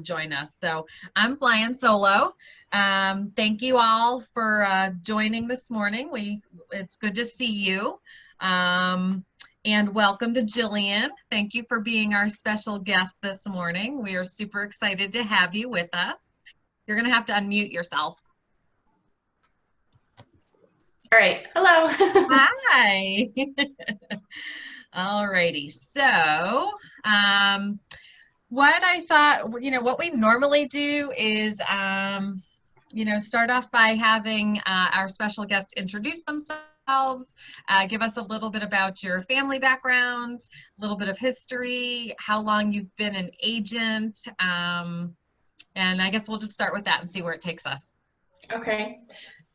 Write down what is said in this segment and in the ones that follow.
join us. So I'm flying solo. Thank you all for joining this morning. It's good to see you. And welcome to Jillian. Thank you for being our special guest this morning. We are super excited to have you with us. You're going to have to unmute yourself. All right. Hello. Hi. All righty. So, what I thought, what we normally do is, start off by having our special guests introduce themselves, give us a little bit about your family background, a little bit of history, how long you've been an agent, and I guess we'll just start with that and see where it takes us. Okay.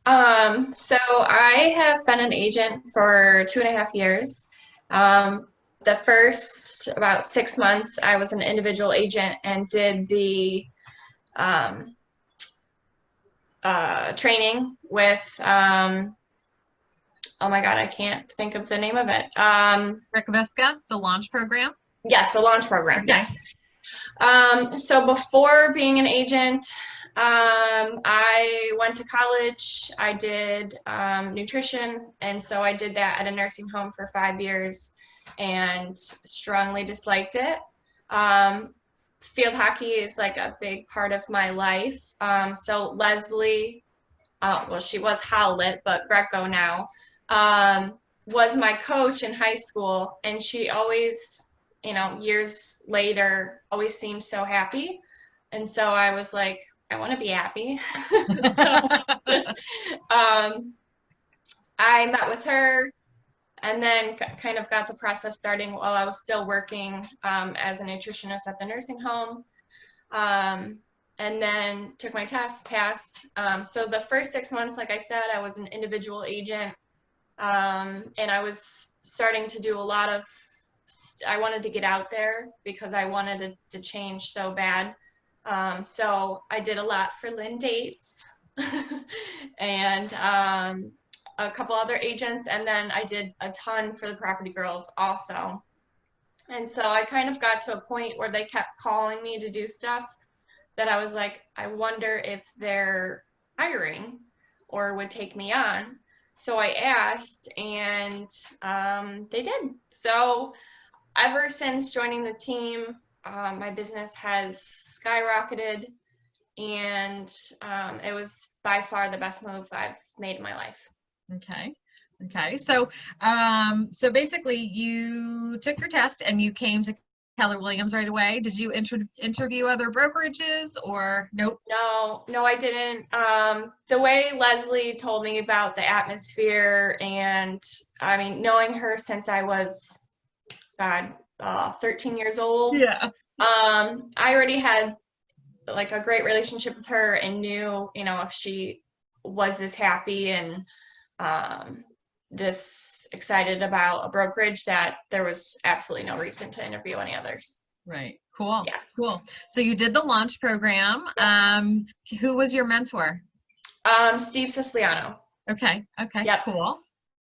So I have been an agent for 2.5 years. The first about 6 months, I was an individual agent and did the training with, oh my God, I can't think of the name of it. Rick Visca, the launch program? Yes, the launch program, yes. So before being an agent, I went to college. I did nutrition, and so I did that at a nursing home for 5 years and strongly disliked it. Field hockey is like a big part of my life. So Leslie, well, she was Howlett, but Greco now, was my coach in high school, and she always, years later, always seemed so happy. And so I was like, I want to be happy. So I met with her and then kind of got the process starting while I was still working as a nutritionist at the nursing home. And then took my test, passed. So the first 6 months, like I said, I was an individual agent. And I was starting to do a lot of, I wanted to get out there because I wanted to change so bad. So I did a lot for Lynn Dates and a couple other agents, and then I did a ton for the Property Girls also. And so I kind of got to a point where they kept calling me to do stuff that I was like, I wonder if they're hiring or would take me on. So I asked, and they did. So ever since joining the team, my business has skyrocketed, and it was by far the best move I've made in my life. Okay. So, so basically, you took your test and you came to Keller Williams right away. Did you interview other brokerages or nope? No, I didn't. The way Leslie told me about the atmosphere, and I mean, knowing her since I was, God, 13 years old. Yeah. I already had like a great relationship with her and knew, if she was this happy and this excited about a brokerage, that there was absolutely no reason to interview any others. Right. Cool. Yeah. Cool. So you did the launch program. Who was your mentor? Steve Siciliano. Okay. Yep. Cool.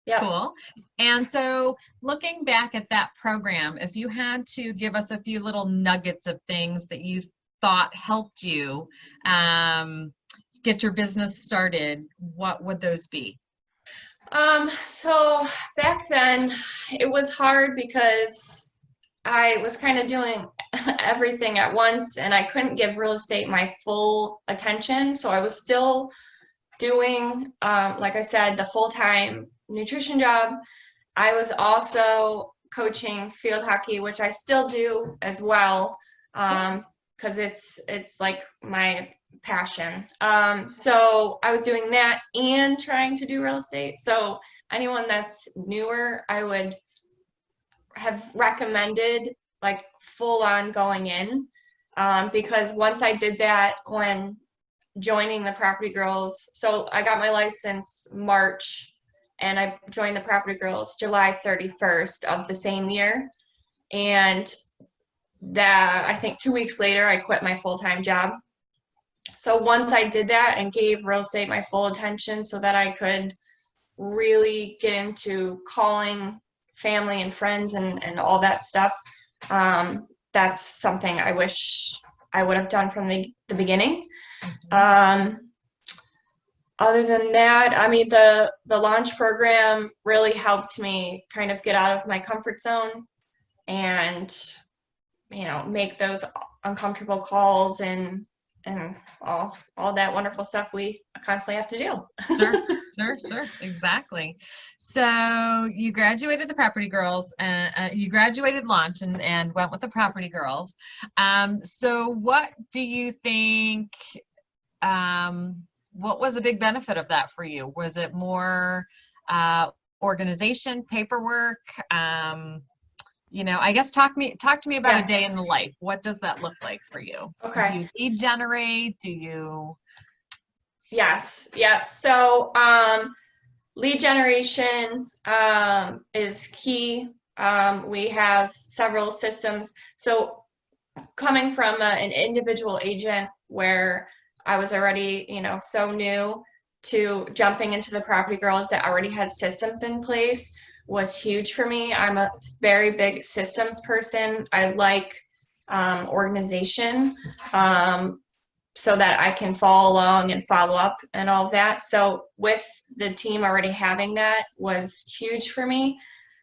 Yep. Cool. And so looking back at that program, if you had to give us a few little nuggets of things that you thought helped you get your business started, what would those be? So back then it was hard because I was kind of doing everything at once, and I couldn't give real estate my full attention. So I was still doing, like I said, the full-time nutrition job. I was also coaching field hockey, which I still do as well, because it's like my passion. So I was doing that and trying to do real estate. So anyone that's newer, I would have recommended like full on going in, because once I did that, when joining the Property Girls, so I got my license March and I joined the Property Girls July 31st of the same year. And that, I think 2 weeks later, I quit my full-time job. So once I did that and gave real estate my full attention so that I could really get into calling family and friends and all that stuff, that's something I wish I would have done from the beginning. Other than that, I mean, the launch program really helped me kind of get out of my comfort zone and, you know, make those uncomfortable calls and all that wonderful stuff we constantly have to do. Sure, exactly. So you graduated the Property Girls, you graduated launch and went with the Property Girls. So what do you think, what was a big benefit of that for you? Was it more organization, paperwork? You know, I guess talk to me about a day in the life. What does that look like for you? Okay. Do you lead generate? Do you? Yes. Yeah. So lead generation is key. We have several systems. So coming from an individual agent where I was already, you know, so new, to jumping into the Property Girls that already had systems in place was huge for me. I'm a very big systems person. I like organization so that I can follow along and follow up and all of that. So with the team already having that was huge for me.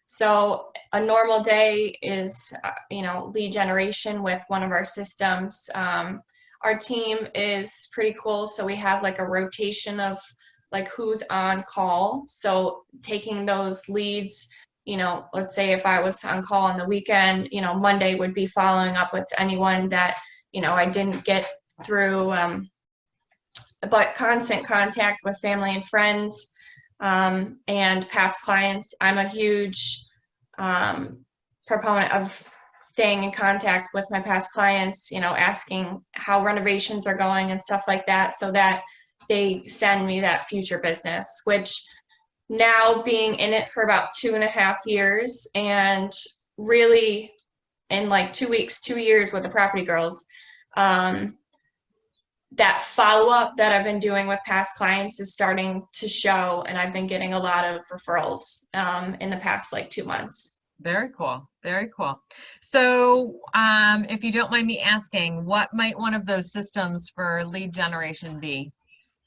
So a normal day is, you know, lead generation with one of our systems. Our team is pretty cool. So we have like a rotation of like who's on call. So taking those leads, you know, let's say if I was on call on the weekend, you know, Monday would be following up with anyone that, you know, I didn't get through, but constant contact with family and friends and past clients. I'm a huge proponent of staying in contact with my past clients, you know, asking how renovations are going and stuff like that, so that they send me that future business, which now being in it for about 2.5 years and really in like 2 weeks, 2 years with the Property Girls, that follow-up that I've been doing with past clients is starting to show, and I've been getting a lot of referrals in the past like 2 months. Very cool. Very cool. So if you don't mind me asking, what might one of those systems for lead generation be?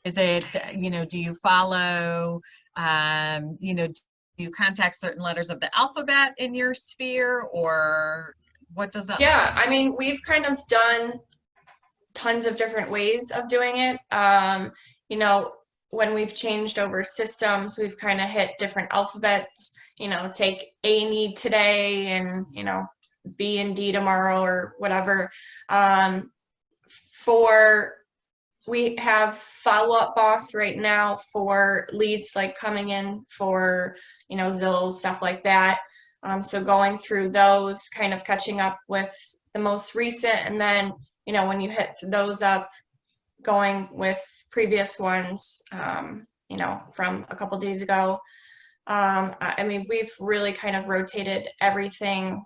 Is it, you know, do you follow, you know, do you contact certain letters of the alphabet in your sphere, or what does that look like? Yeah, I mean, we've kind of done tons of different ways of doing it. You know, when we've changed over systems, we've kind of hit different alphabets, you know, take A need today and, you know, B and D tomorrow or whatever. We have follow-up boss right now for leads like coming in for, you know, Zillow, stuff like that. So going through those, kind of catching up with the most recent, and then, you know, when you hit those up, going with previous ones, you know, from a couple days ago. I mean, we've really kind of rotated everything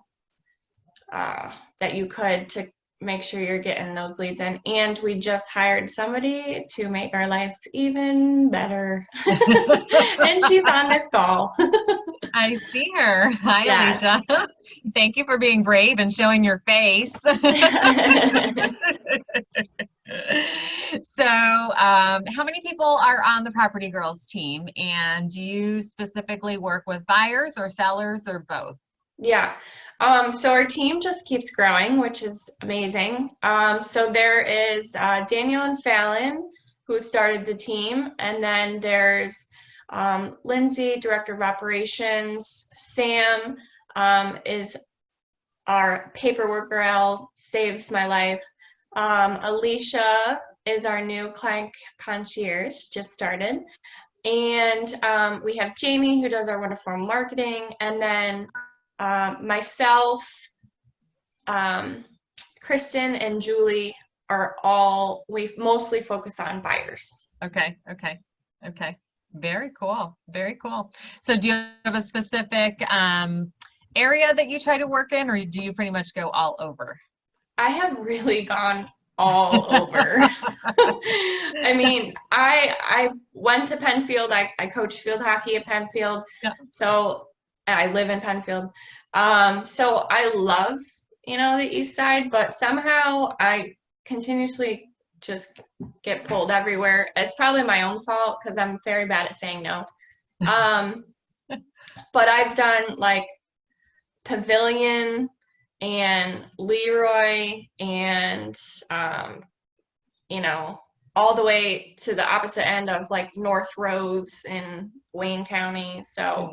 that you could to make sure you're getting those leads in. And we just hired somebody to make our lives even better. And she's on this call. I see her. Hi, Yes. Alicia. Thank you for being brave and showing your face. So, how many people are on the Property Girls team, and do you specifically work with buyers or sellers or both? Yeah. So our team just keeps growing, which is amazing. So there is Daniel and Fallon, who started the team, and then there's Lindsay, Director of Operations. Sam is our paperwork girl, saves my life. Alicia is our new client concierge, just started. And we have Jamie, who does our wonderful marketing, and then myself, Kristen, and Julie are all, we've mostly focused on buyers. Okay. Very cool. Very cool. So do you have a specific area that you try to work in, or do you pretty much go all over? I have really gone all over. I mean, I went to Penfield. I coached field hockey at Penfield. Yeah. So I live in Penfield. So I love, you know, the East Side, but somehow I continuously just get pulled everywhere. It's probably my own fault because I'm very bad at saying no. But I've done like Pavilion and Leroy and, you know, all the way to the opposite end of like North Rose in Wayne County. So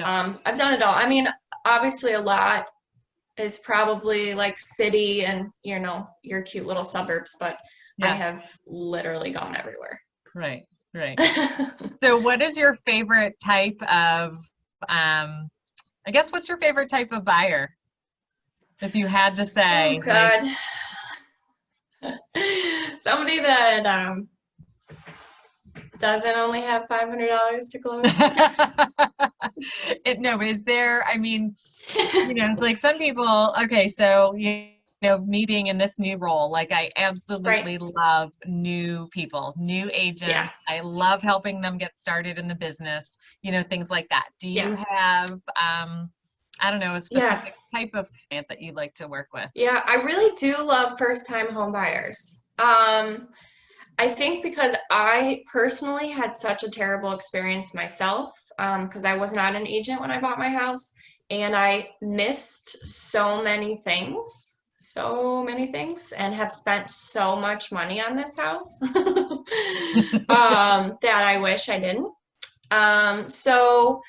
I've done it all. I mean, obviously a lot is probably like city and, you know, your cute little suburbs, but I have literally gone everywhere. Right. So what is your favorite type of, I guess, what's your favorite type of buyer? If you had to say. Oh, God. Somebody that doesn't only have $500 to close. No, is there, I mean, you know, it's like some people, okay, so, you know, me being in this new role, like I absolutely love new people, new agents. Yeah. I love helping them get started in the business, you know, things like that. Do you have, I don't know, a specific type of client that you like to work with? Yeah, I really do love first-time home buyers. I think because I personally had such a terrible experience myself, because I was not an agent when I bought my house, and I missed so many things, and have spent so much money on this house that I wish I didn't. So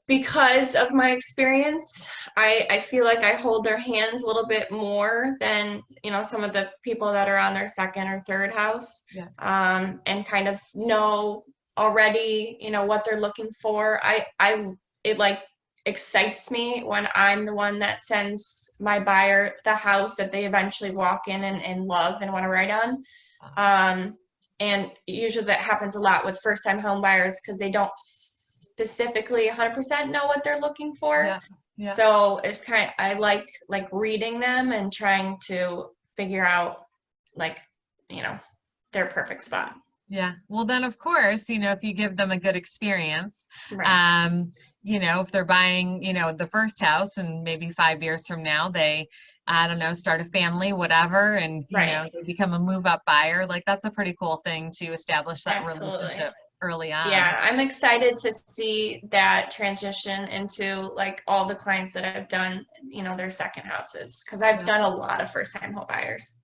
because of my experience, I feel like I hold their hands a little bit more than, you know, some of the people that are on their second or third house, and kind of know already, you know, what they're looking for. It like excites me when I'm the one that sends my buyer the house that they eventually walk in and love and want to write on. And usually that happens a lot with first-time home buyers because they don't specifically 100% know what they're looking for. So it's kind of, I like reading them and trying to figure out, like, you know, their perfect spot. Yeah. Well, then of course, you know, if you give them a good experience, you know, if they're buying, you know, the first house and maybe 5 years from now, they, I don't know, start a family, whatever, and, you know, they become a move-up buyer, like that's a pretty cool thing to establish that relationship early on. Yeah, I'm excited to see that transition into like all the clients that I've done, you know, their second houses, because I've done a lot of first-time home buyers.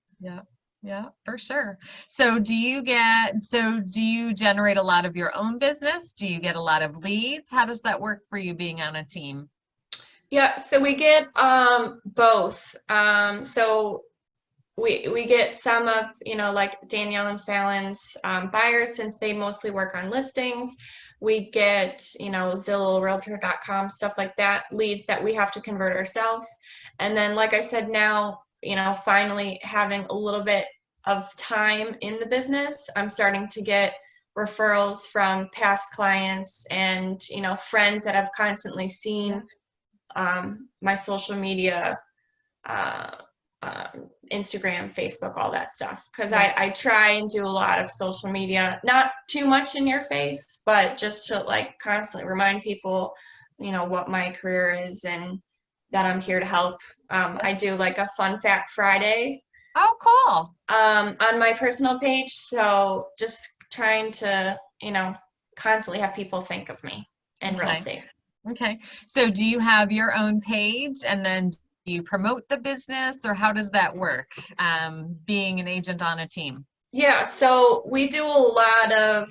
Yeah, for sure. So do you generate a lot of your own business? Do you get a lot of leads? How does that work for you being on a team? Yeah, so we get both. So we get some of, you know, like Danielle and Fallon's buyers, since they mostly work on listings. We get, you know, Zillow, Realtor.com, stuff like that, leads that we have to convert ourselves. And then, like I said, now, you know, finally having a little bit of time in the business, I'm starting to get referrals from past clients and, you know, friends that I've constantly seen my social media, Instagram, Facebook, all that stuff. Because I try and do a lot of social media, not too much in your face, but just to like constantly remind people, you know, what my career is and that I'm here to help. I do like a Fun Fact Friday. Oh, cool. On my personal page. So just trying to, you know, constantly have people think of me and real estate. Okay. So do you have your own page and then do you promote the business, or how does that work, being an agent on a team? Yeah, so we do a lot of,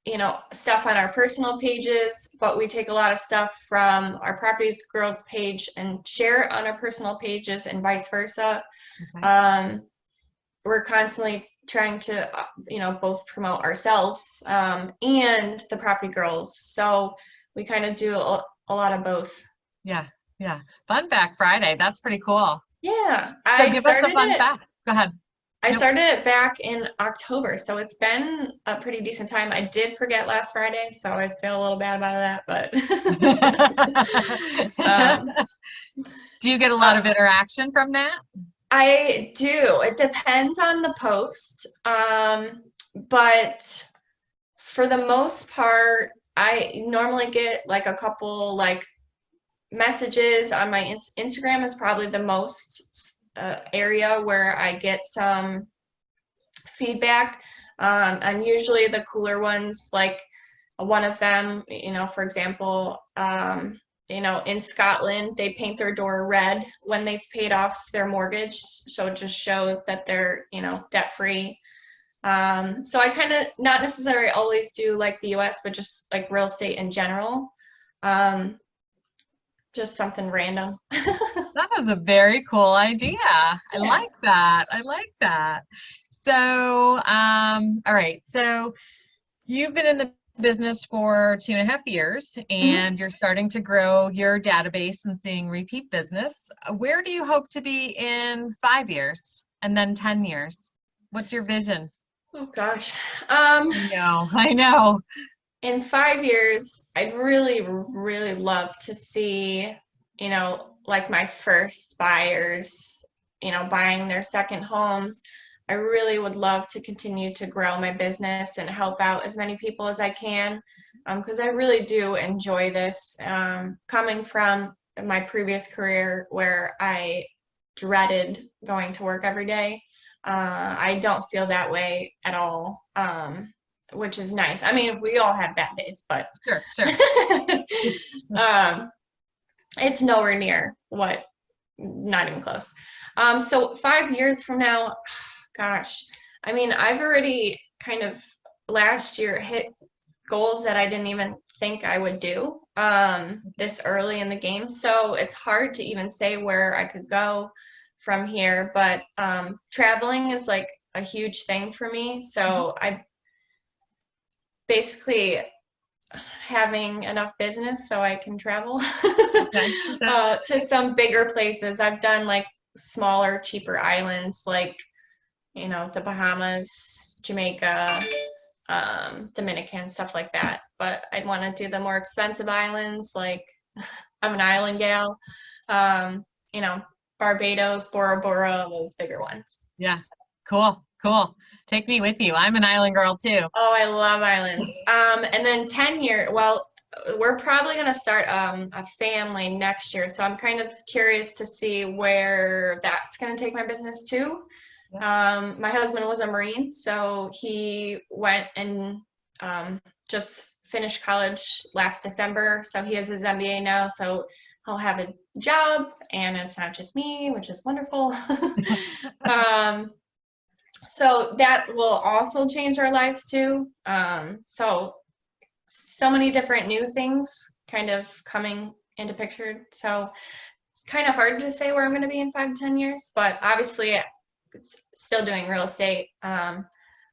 you know, stuff on our personal pages, but we take a lot of stuff from our Properties Girls page and share it on our personal pages and vice versa. We're constantly trying to, you know, both promote ourselves and the Property Girls. So we kind of do a lot of both. Yeah. Fun Fact Friday. That's pretty cool. Yeah. So give us a fun fact. Go ahead. I started it back in October, so it's been a pretty decent time. I did forget last Friday, so I feel a little bad about that, but do you get a lot of interaction from that? I do. It depends on the post, but for the most part, I normally get like a couple like messages on my Instagram is probably the most area where I get some feedback. And usually the cooler ones, like one of them, for example, in Scotland, they paint their door red when they've paid off their mortgage. So it just shows that they're, debt free. So I kind of not necessarily always do like the US, but just like real estate in general. Just something random. That is a very cool idea. I Yeah. like that. I like that. So, all right. So you've been in the business for 2.5 years, Mhm. and you're starting to grow your database and seeing repeat business. Where do you hope to be in 5 years and then 10 years? What's your vision? Oh gosh. I know, I know. In 5 years, I'd really, really love to see, like my first buyers, buying their second homes. I really would love to continue to grow my business and help out as many people as I can, because I really do enjoy this. Coming from my previous career where I dreaded going to work every day, I don't feel that way at all. Which is nice. I mean, we all have bad days, but Sure, sure. um, it's nowhere near what, not even close. So 5 years from now, gosh, I mean, I've already kind of last year hit goals that I didn't even think I would do this early in the game. So it's hard to even say where I could go from here, but traveling is like a huge thing for me. So I basically having enough business so I can travel Okay, okay. to some bigger places. I've done like smaller, cheaper islands like, the Bahamas, Jamaica, Dominican, stuff like that. But I'd want to do the more expensive islands, like I'm an island gal, um, you know, Barbados, Bora Bora, those bigger ones. Yeah, cool, cool. Take me with you. I'm an island girl too. Oh, I love islands. And then 10 year, well, we're probably going to start a family next year. So I'm kind of curious to see where that's going to take my business to. My husband was a Marine, so he went and just finished college last December. So he has his MBA now. So he'll have a job, and it's not just me, which is wonderful. um, so that will also change our lives too. So many different new things kind of coming into picture. So it's kind of hard to say where I'm going to be in 5 to 10 years, but obviously it's still doing real estate. I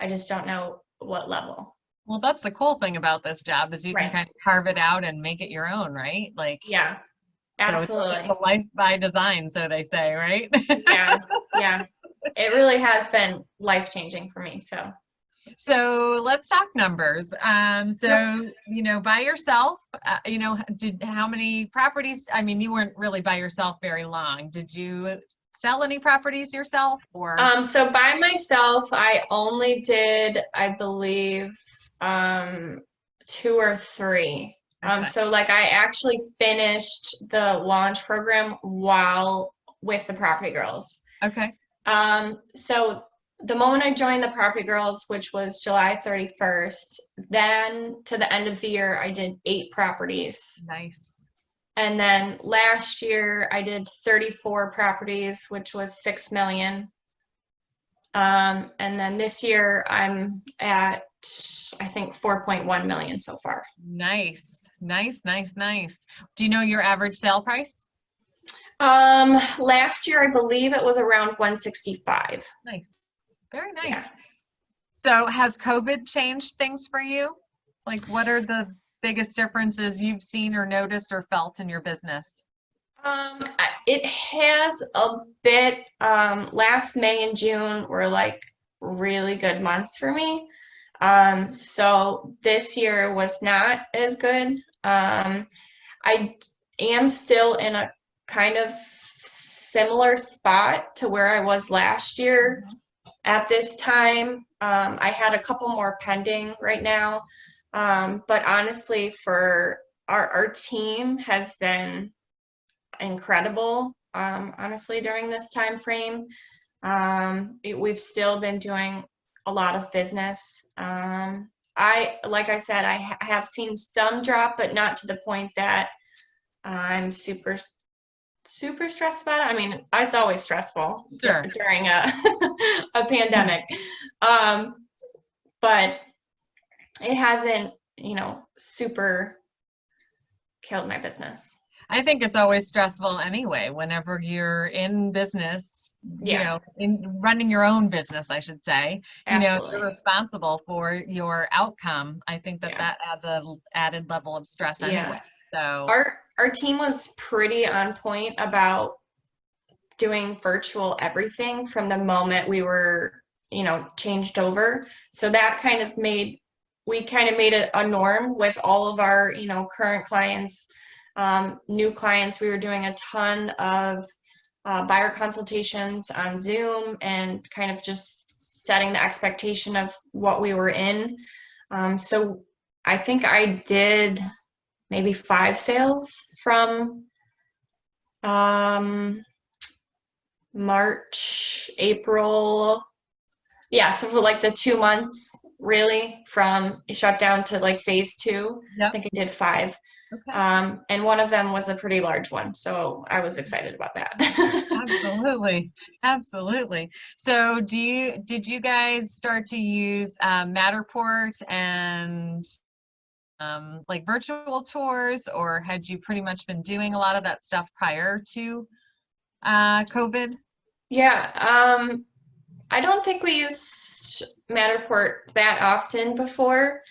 just don't know what level. Well, that's the cool thing about this job is you can Right. kind of carve it out and make it your own, right? Like, Yeah, so it's a absolutely. life by design, so they say, right? Yeah, yeah. It really has been life-changing for me. So, So let's talk numbers. yep. By yourself, how many properties? I mean, you weren't really by yourself very long. Did you sell any properties yourself or? So by myself, I only did, I believe, um, two or three. Okay. So like I actually finished the launch program while with the Property Girls. Okay. So the moment I joined the Property Girls, which was July 31st, then to the end of the year, I did 8 properties. Nice. And then last year I did 34 properties, which was 6 million. And then this year I'm at, I think, 4.1 million so far. Nice. Nice, nice, nice. Do you know your average sale price? Last year I believe it was around 165. Nice. Very nice. Yeah. So has COVID changed things for you? Like, what are the biggest differences you've seen or noticed or felt in your business? It has a bit. Last May and June were like really good months for me. So this year was not as good. I am still in a kind of similar spot to where I was last year at this time. I had a couple more pending right now. But honestly, for our team has been incredible, honestly, during this time frame. We've still been doing a lot of business. Like I said, I have seen some drop, but not to the point that I'm super stressed about it. I mean, it's always stressful Sure. during a a pandemic, um, but it hasn't, super killed my business. I think it's always stressful anyway, whenever you're in business, Yeah, in running your own business, I should say, you're absolutely. responsible for your outcome. I think that Yeah, that adds a added level of stress anyway. yeah. So, Our team was pretty on point about doing virtual everything from the moment we were, changed over. So that kind of made we kind of made it a norm with all of our, current clients, new clients. We were doing a ton of buyer consultations on Zoom and kind of just setting the expectation of what we were in. So I think I did maybe 5 sales from March, April. Yeah, so for like the 2 months, really, from shutdown to like phase two, I yep. think I did 5. Okay. And one of them was a pretty large one, so I was excited about that. Absolutely. Absolutely. So did you guys start to use Matterport and like virtual tours, or had you pretty much been doing a lot of that stuff prior to COVID? Yeah, I don't think we used Matterport that often before.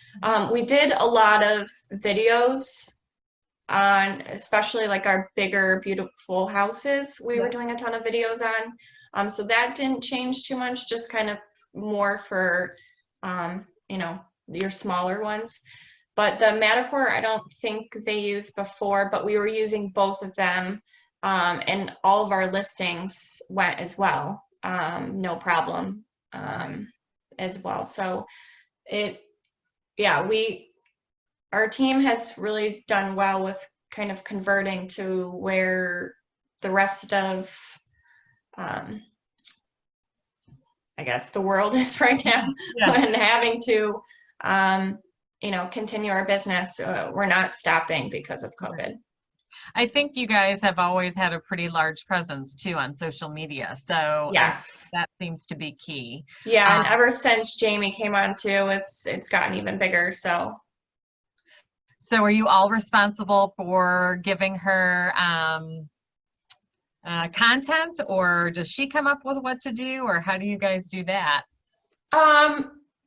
We did a lot of videos on, especially like our bigger, beautiful houses. We were Yeah. doing a ton of videos on. So that didn't change too much, just kind of more for, your smaller ones. But the Matterport, I don't think they used before, but we were using both of them. And all of our listings went as well, no problem, as well. So it, yeah, our team has really done well with kind of converting to where the rest of, um, I guess, the world is right now, Yeah. and having to, continue our business. We're not stopping because of COVID. I think you guys have always had a pretty large presence too on social media, so I think Yes. that seems to be key. Yeah, and Um, ever since Jamie came on too, it's gotten even bigger. So so are you all responsible for giving her content, or does she come up with what to do, or how do you guys do that?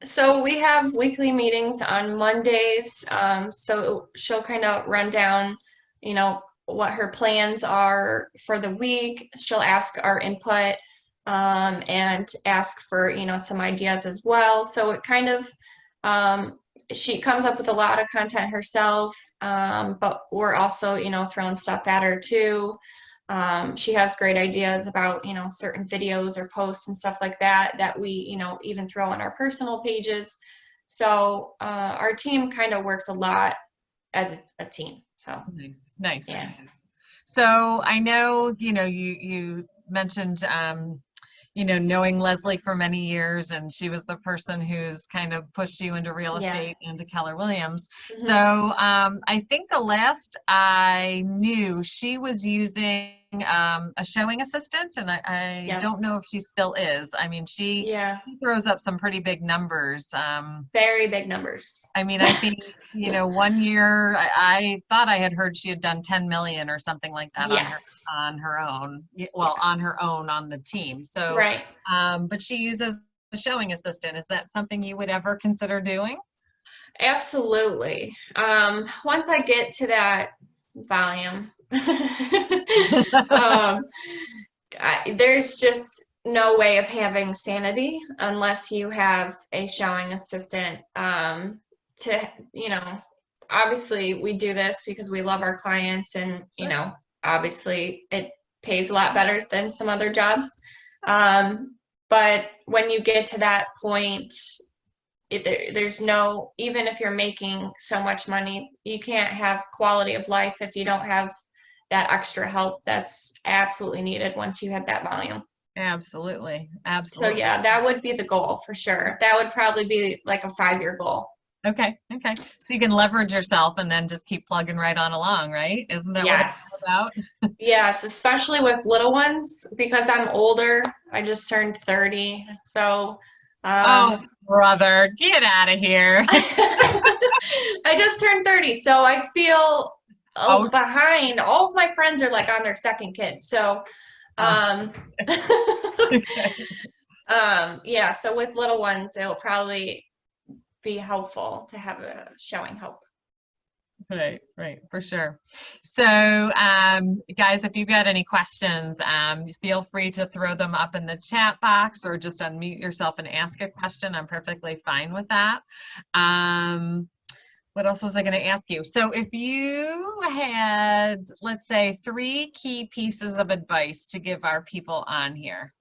so we have weekly meetings on Mondays. So she'll kind of run down, what her plans are for the week. She'll ask our input, and ask for, some ideas as well. So it kind of, she comes up with a lot of content herself, but we're also, throwing stuff at her too. She has great ideas about, certain videos or posts and stuff like that that we, even throw on our personal pages. So our team kind of works a lot as a team. So Nice, nice, yeah, nice. So I know, you mentioned, knowing Leslie for many years, and she was the person who's kind of pushed you into real yeah. estate and to Keller Williams. So Hmm. I think the last I knew, she was using a showing assistant, and I Yeah, don't know if she still is. I mean, yeah. she throws up some pretty big numbers. Very big numbers. I mean, I think, one year I thought I had heard she had done 10 million or something like that Yes. on her own. Yeah. Well, on her own on the team. So, Right. but she uses a showing assistant. Is that something you would ever consider doing? Absolutely. Once I get to that volume, um, there's just no way of having sanity unless you have a showing assistant. To, obviously we do this because we love our clients, and, obviously it pays a lot better than some other jobs. But when you get to that point, there's no, even if you're making so much money, you can't have quality of life if you don't have that extra help that's absolutely needed once you hit that volume. Absolutely. So Absolutely. yeah, that would be the goal for sure. That would probably be like a 5-year goal. Okay. Okay. So you can leverage yourself and then just keep plugging right on along, right? Isn't that what it's all Yes. about? Yes, especially with little ones because I'm older. I just turned 30. So, Oh, um, brother, get out of here. I just turned 30. So I feel Oh, behind. All of my friends are like on their second kid. So, oh, um, okay. yeah, so with little ones, it'll probably be helpful to have a showing help. Right, right, for sure. So, guys, if you've got any questions, feel free to throw them up in the chat box or just unmute yourself and ask a question. I'm perfectly fine with that. What else was I going to ask you? So if you had, let's say, 3 key pieces of advice to give our people on here.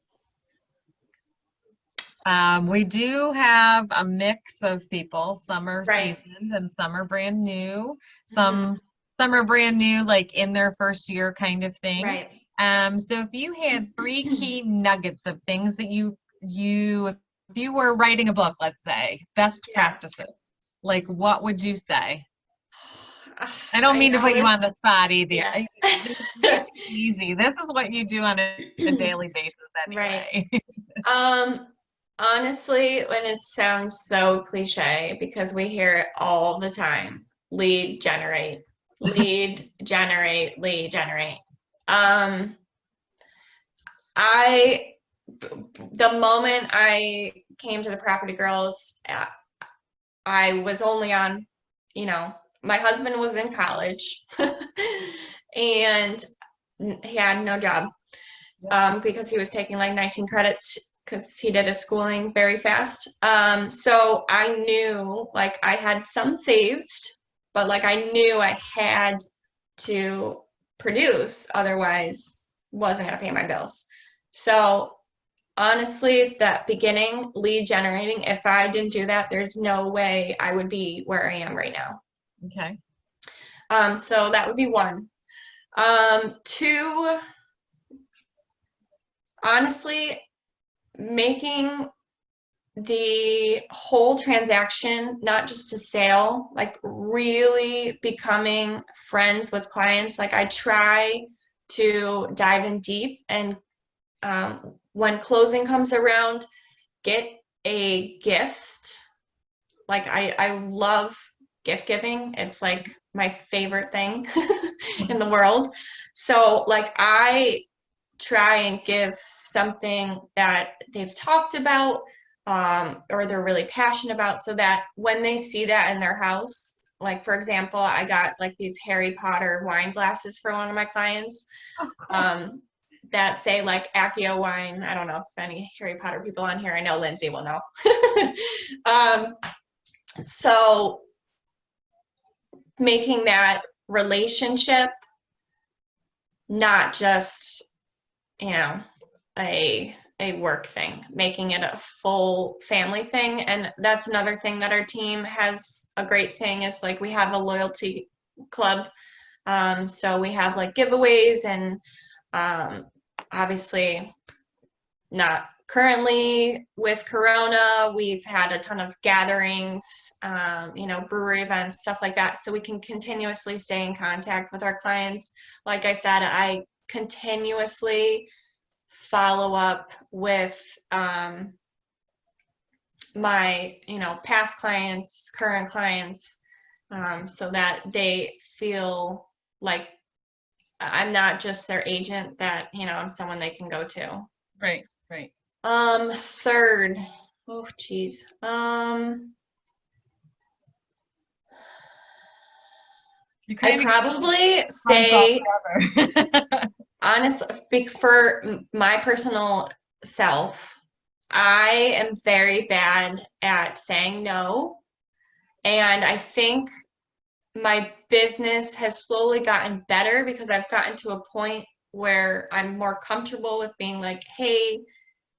We do have a mix of people. Some are Right. seasoned and some are brand new. Mhm. Some are brand new, like in their first year kind of thing. Right. So if you had 3 key nuggets of things that if you were writing a book, let's say, best Yeah. practices, like what would you say? I don't I mean to know put you on the this. spot either. Yeah. This is easy. This is what you do on a daily basis Right. anyway. Um, Honestly, when it sounds so cliche because we hear it all the time, lead generate, lead generate, lead generate. Um, I, the moment I came to the Property Girls, I was only on, you know, my husband was in college and he had no job because he was taking like 19 credits because he did his schooling very fast. So I knew like I had some saved, but like I knew I had to produce, otherwise wasn't gonna pay my bills. So honestly, that beginning lead generating, if I didn't do that, there's no way I would be where I am right now. Okay. So that would be one. Two, honestly, making the whole transaction not just a sale, like really becoming friends with clients. Like I try to dive in deep and when closing comes around, get a gift. Like I love gift giving. It's like my favorite thing in the world. So like I try and give something that they've talked about or they're really passionate about so that when they see that in their house, like for example, I got like these Harry Potter wine glasses for one of my clients Oh, cool. um, that say like Accio wine. I don't know if any Harry Potter people on here, I know Lindsay will know. um, so making that relationship not just, you know, a work thing, making it a full family thing. And that's another thing that our team has a great thing is like we have a loyalty club. So we have like giveaways and obviously not currently with Corona, we've had a ton of gatherings, brewery events, stuff like that. So we can continuously stay in contact with our clients. Like I said, I continuously follow up with my past clients, current clients, so that they feel like I'm not just their agent, that I'm someone they can go to. Right, right. Third, oh geez, You I'd kind of probably runs off say forever. honestly, speak for my personal self. I am very bad at saying no. And I think my business has slowly gotten better because I've gotten to a point where I'm more comfortable with being like, hey,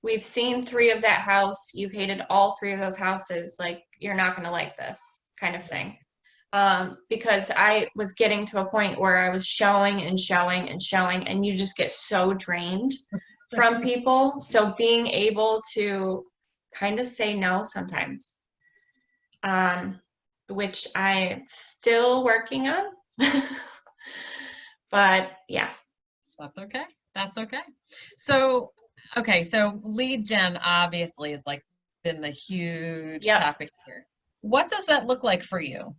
we've seen 3 of that house. You've hated all 3 of those houses. Like, you're not going to like this kind of thing. because I was getting to a point where I was showing and showing and showing, and you just get so drained from people. So being able to kind of say no sometimes, which I'm still working on. But yeah. That's okay. That's okay. So, okay. So lead gen obviously is like been the huge Yep. topic here. What does that look like for you?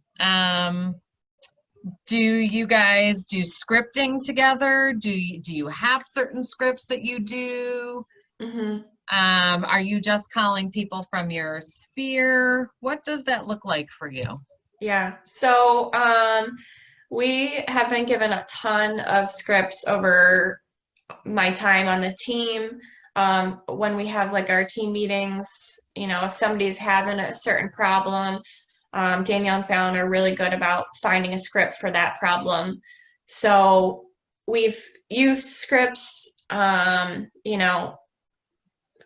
Do you guys do scripting together? Do you have certain scripts that you do? Mm-hmm. Are you just calling people from your sphere? What does that look like for you? Yeah. So we have been given a ton of scripts over my time on the team. When we have like our team meetings, if somebody's having a certain problem, Danielle and Fallon are really good about finding a script for that problem. So we've used scripts,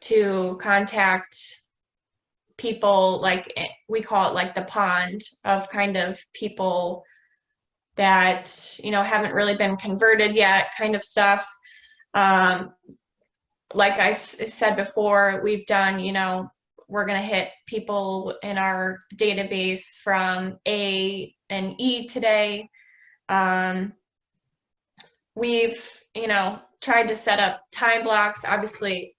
to contact people, like we call it like the pond of kind of people that, haven't really been converted yet, kind of stuff. Like I said before, we've done, we're going to hit people in our database from A and E today. We've, tried to set up time blocks. Obviously,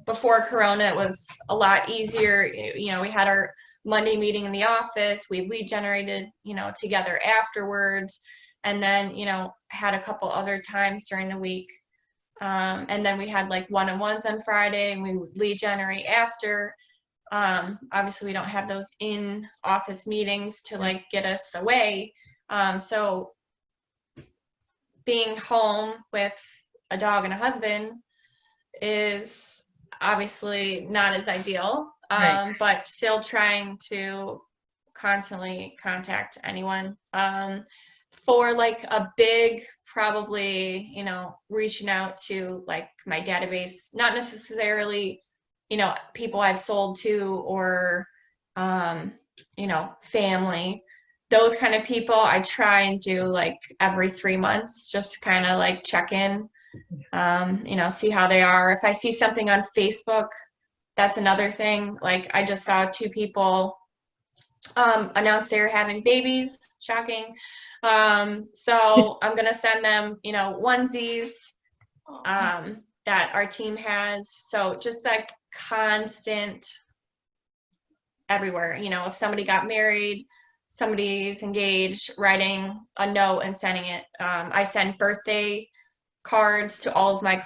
before Corona, it was a lot easier. We had our Monday meeting in the office. We lead generated, together afterwards. And then, had a couple other times during the week. And then we had like one-on-ones on Friday, and we would lead generate after. Obviously, we don't have those in-office meetings to like get us away. So being home with a dog and a husband is obviously not as ideal, Right. but still trying to constantly contact anyone. For like a big, probably, reaching out to like my database, not necessarily, people I've sold to or, family. Those kind of people I try and do like every 3 months, just to kind of like check in, see how they are. If I see something on Facebook, that's another thing. Like I just saw 2 people announce they were having babies. Shocking. So I'm gonna send them, onesies that our team has. So just like constant everywhere. If somebody got married, somebody's engaged, writing a note and sending it. I send birthday cards to all of my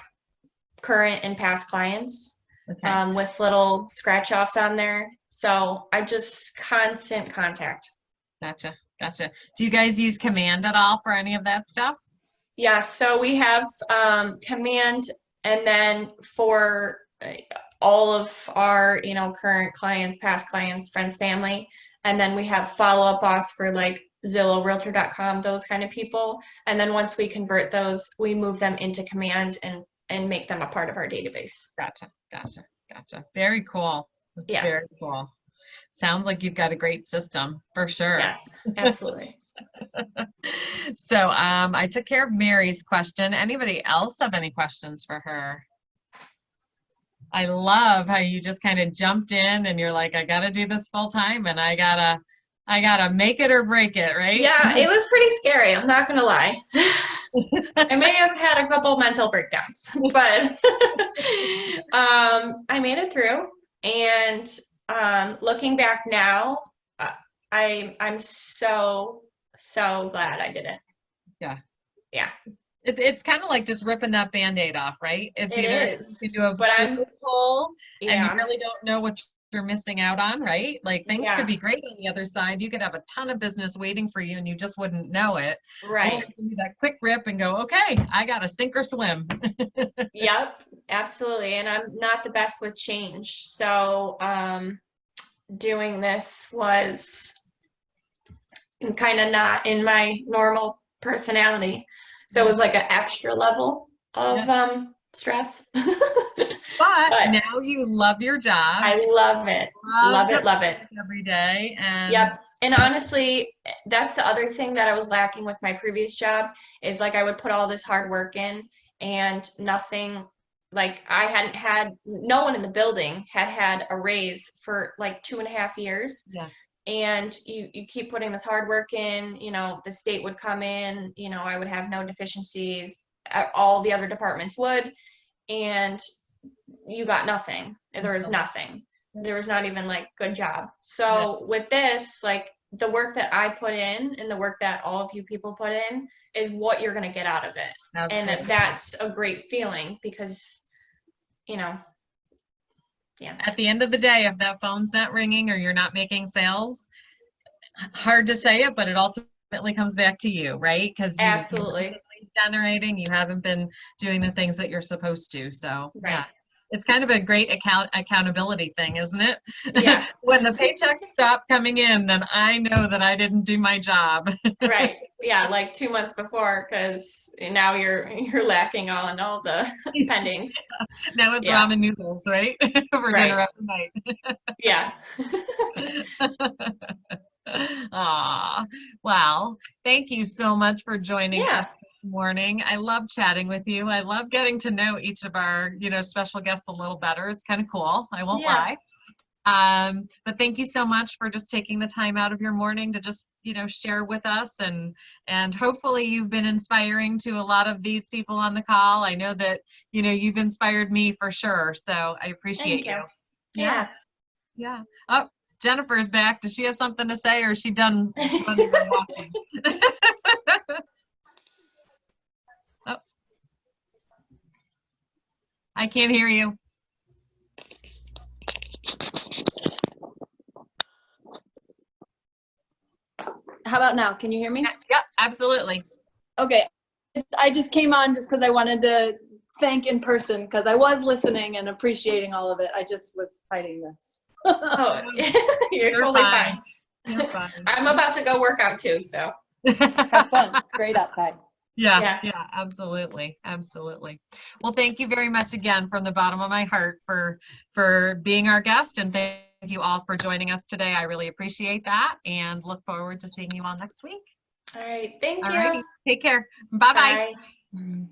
current and past clients, Okay. with little scratch offs on there. So I just constant contact. Gotcha. Gotcha. Do you guys use Command at all for any of that stuff? Yeah, so we have Command, and then for all of our, current clients, past clients, friends, family, and then we have Follow Up Boss for like Zillow, Realtor.com, those kind of people. And then once we convert those, we move them into Command and make them a part of our database. Gotcha. Gotcha. Gotcha. Very cool. Yeah. Very cool. Sounds like you've got a great system for sure. Yes, absolutely. So I took care of Mary's question. Anybody else have any questions for her? I love how you just kind of jumped in and you're like, I gotta do this full time and I gotta make it or break it, right? Yeah, it was pretty scary, I'm not gonna lie. I may have had a couple mental breakdowns, but I made it through. And looking back now, I'm so glad I did it. Yeah. Yeah. It's kind of like just ripping that Band-Aid off, right? It's It either is, you do a but I'm pull and you yeah really don't know what you're missing out on, right? Like things yeah could be great on the other side. You could have a ton of business waiting for you and you just wouldn't know it. Or right. you do that quick rip and go, okay, I got to sink or swim. Yep, absolutely. And I'm not the best with change, so doing this was kind of not in my normal personality. So it was like an extra level of Yeah. stress. But But now you love your job. I love it. Love Love coming it, love it. every day. And Yep. And honestly, that's the other thing that I was lacking with my previous job is like I would put all this hard work in and nothing, like I hadn't had, no one in the building had had a raise for like 2.5 years. Yeah. And you keep putting this hard work in, the state would come in, I would have no deficiencies, all the other departments would, and you got nothing. There was nothing. There was not even like good job. So with this, like the work that I put in and the work that all of you people put in is what you're going to get out of it. Absolutely. And that's a great feeling because, yeah. At the end of the day, if that phone's not ringing or you're not making sales, hard to say it, but it ultimately comes back to you, right? Because you Absolutely. haven't been generating, you haven't been doing the things that you're supposed to. So Right. yeah, it's kind of a great accountability thing, isn't it? Yeah. When the paychecks stop coming in, then I know that I didn't do my job. Right. Yeah, like 2 months before, because now you're lacking on all the pendings. Now it's Yeah. ramen noodles, right? For Right. dinner every night. Yeah. Aw, well, thank you so much for joining us this morning. I love chatting with you. I love getting to know each of our, special guests a little better. It's kind of cool. I won't lie. But thank you so much for just taking the time out of your morning to just, share with us, and hopefully you've been inspiring to a lot of these people on the call. I know that, you've inspired me for sure. So I appreciate you. Yeah. Yeah. Oh, Jennifer's back. Does she have something to say, or is she done running and walking? Oh, I can't hear you. How about now? Can you hear me? Yeah, absolutely. Okay. I just came on just because I wanted to thank in person because I was listening and appreciating all of it. I just was fighting this. Oh, you're totally fine. You're fine. I'm about to go work out too, so. Have fun. It's great outside. Yeah, absolutely. Well, thank you very much again from the bottom of my heart for being our guest, and thank you all for joining us today. I really appreciate that and look forward to seeing you all next week. All right. Thank All you. righty. Take care. Bye-bye. Bye.